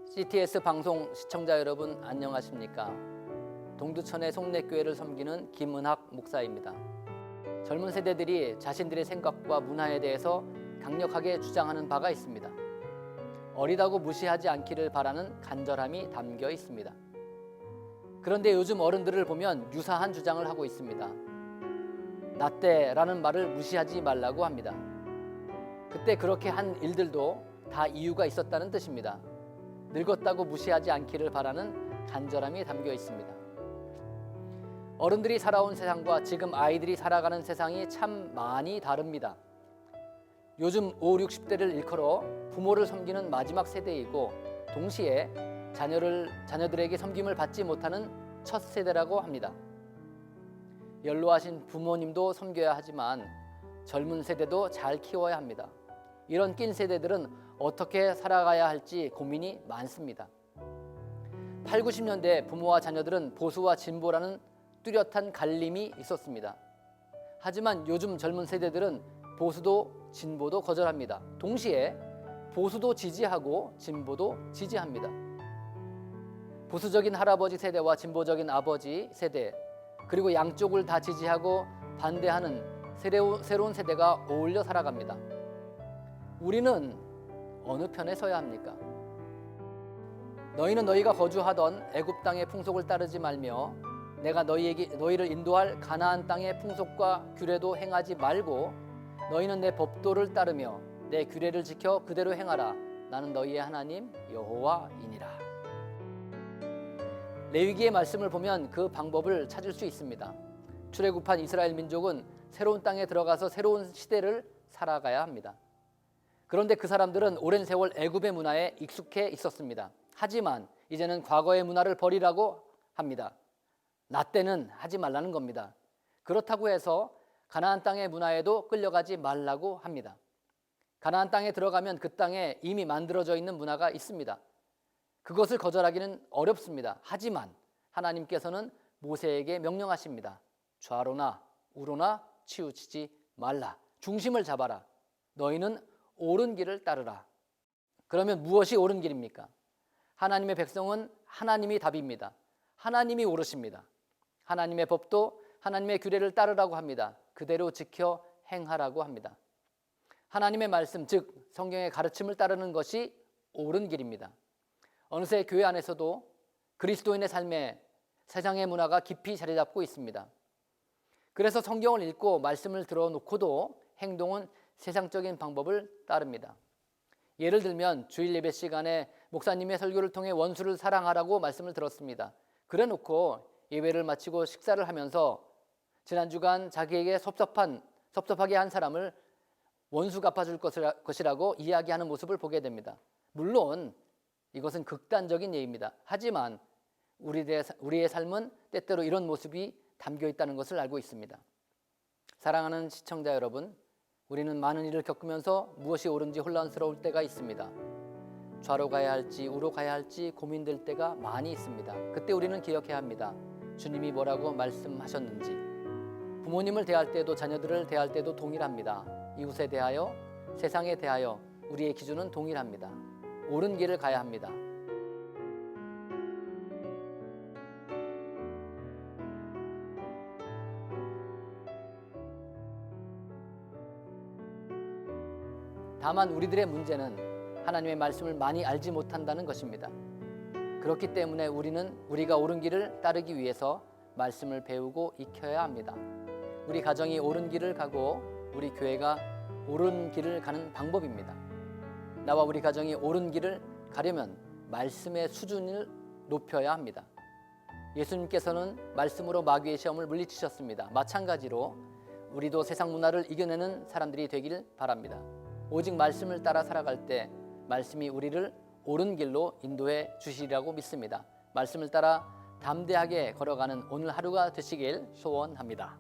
CTS 방송 시청자 여러분 안녕하십니까? 동두천의 송내교회를 섬기는 김은학 목사입니다. 젊은 세대들이 자신들의 생각과 문화에 대해서 강력하게 주장하는 바가 있습니다. 어리다고 무시하지 않기를 바라는 간절함이 담겨 있습니다. 그런데 요즘 어른들을 보면 유사한 주장을 하고 있습니다. 나 때라는 말을 무시하지 말라고 합니다. 그때 그렇게 한 일들도 다 이유가 있었다는 뜻입니다. 늙었다고 무시하지 않기를 바라는 간절함이 담겨 있습니다. 어른들이 살아온 세상과 지금 아이들이 살아가는 세상이 참 많이 다릅니다. 요즘 5, 60대를 일컬어 부모를 섬기는 마지막 세대이고 동시에 자녀들에게 섬김을 받지 못하는 첫 세대라고 합니다. 연로하신 부모님도 섬겨야 하지만 젊은 세대도 잘 키워야 합니다. 이런 낀 세대들은 어떻게 살아가야 할지 고민이 많습니다. 8, 90년대 부모와 자녀들은 보수와 진보라는 뚜렷한 갈림이 있었습니다. 하지만 요즘 젊은 세대들은 보수도 진보도 거절합니다. 동시에 보수도 지지하고 진보도 지지합니다. 보수적인 할아버지 세대와 진보적인 아버지 세대, 그리고 양쪽을 다 지지하고 반대하는 새로운 세대가 어울려 살아갑니다. 우리는 어느 편에 서야 합니까? 너희는 너희가 거주하던 애굽 땅의 풍속을 따르지 말며 내가 너희를 인도할 가나안 땅의 풍속과 규례도 행하지 말고 너희는 내 법도를 따르며 내 규례를 지켜 그대로 행하라. 나는 너희의 하나님 여호와이니라. 레위기의 말씀을 보면 그 방법을 찾을 수 있습니다. 출애굽한 이스라엘 민족은 새로운 땅에 들어가서 새로운 시대를 살아가야 합니다. 그런데 그 사람들은 오랜 세월 애굽의 문화에 익숙해 있었습니다. 하지만 이제는 과거의 문화를 버리라고 합니다. 나 때는 하지 말라는 겁니다. 그렇다고 해서 가나안 땅의 문화에도 끌려가지 말라고 합니다. 가나안 땅에 들어가면 그 땅에 이미 만들어져 있는 문화가 있습니다. 그것을 거절하기는 어렵습니다. 하지만 하나님께서는 모세에게 명령하십니다. 좌로나 우로나 치우치지 말라. 중심을 잡아라. 너희는 옳은 길을 따르라. 그러면 무엇이 옳은 길입니까? 하나님의 백성은 하나님이 답입니다. 하나님이 옳으십니다. 하나님의 법도 하나님의 규례를 따르라고 합니다. 그대로 지켜 행하라고 합니다. 하나님의 말씀, 즉 성경의 가르침을 따르는 것이 옳은 길입니다. 어느새 교회 안에서도 그리스도인의 삶에 세상의 문화가 깊이 자리 잡고 있습니다. 그래서 성경을 읽고 말씀을 들어놓고도 행동은 세상적인 방법을 따릅니다. 예를 들면 주일 예배 시간에 목사님의 설교를 통해 원수를 사랑하라고 말씀을 들었습니다. 그래놓고 예배를 마치고 식사를 하면서 지난 주간 자기에게 섭섭하게 한 사람을 원수 갚아줄 것이라고 이야기하는 모습을 보게 됩니다. 물론 이것은 극단적인 예입니다. 하지만 우리의 삶은 때때로 이런 모습이 담겨 있다는 것을 알고 있습니다. 사랑하는 시청자 여러분, 우리는 많은 일을 겪으면서 무엇이 옳은지 혼란스러울 때가 있습니다. 좌로 가야 할지 우로 가야 할지 고민될 때가 많이 있습니다. 그때 우리는 기억해야 합니다. 주님이 뭐라고 말씀하셨는지. 부모님을 대할 때도 자녀들을 대할 때도 동일합니다. 이웃에 대하여, 세상에 대하여 우리의 기준은 동일합니다. 옳은 길을 가야 합니다. 다만 우리들의 문제는 하나님의 말씀을 많이 알지 못한다는 것입니다. 그렇기 때문에 우리가 옳은 길을 따르기 위해서 말씀을 배우고 익혀야 합니다. 우리 가정이 옳은 길을 가고 우리 교회가 옳은 길을 가는 방법입니다. 나와 우리 가정이 옳은 길을 가려면 말씀의 수준을 높여야 합니다. 예수님께서는 말씀으로 마귀의 시험을 물리치셨습니다. 마찬가지로 우리도 세상 문화를 이겨내는 사람들이 되길 바랍니다. 오직 말씀을 따라 살아갈 때 말씀이 우리를 옳은 길로 인도해 주시리라고 믿습니다. 말씀을 따라 담대하게 걸어가는 오늘 하루가 되시길 소원합니다.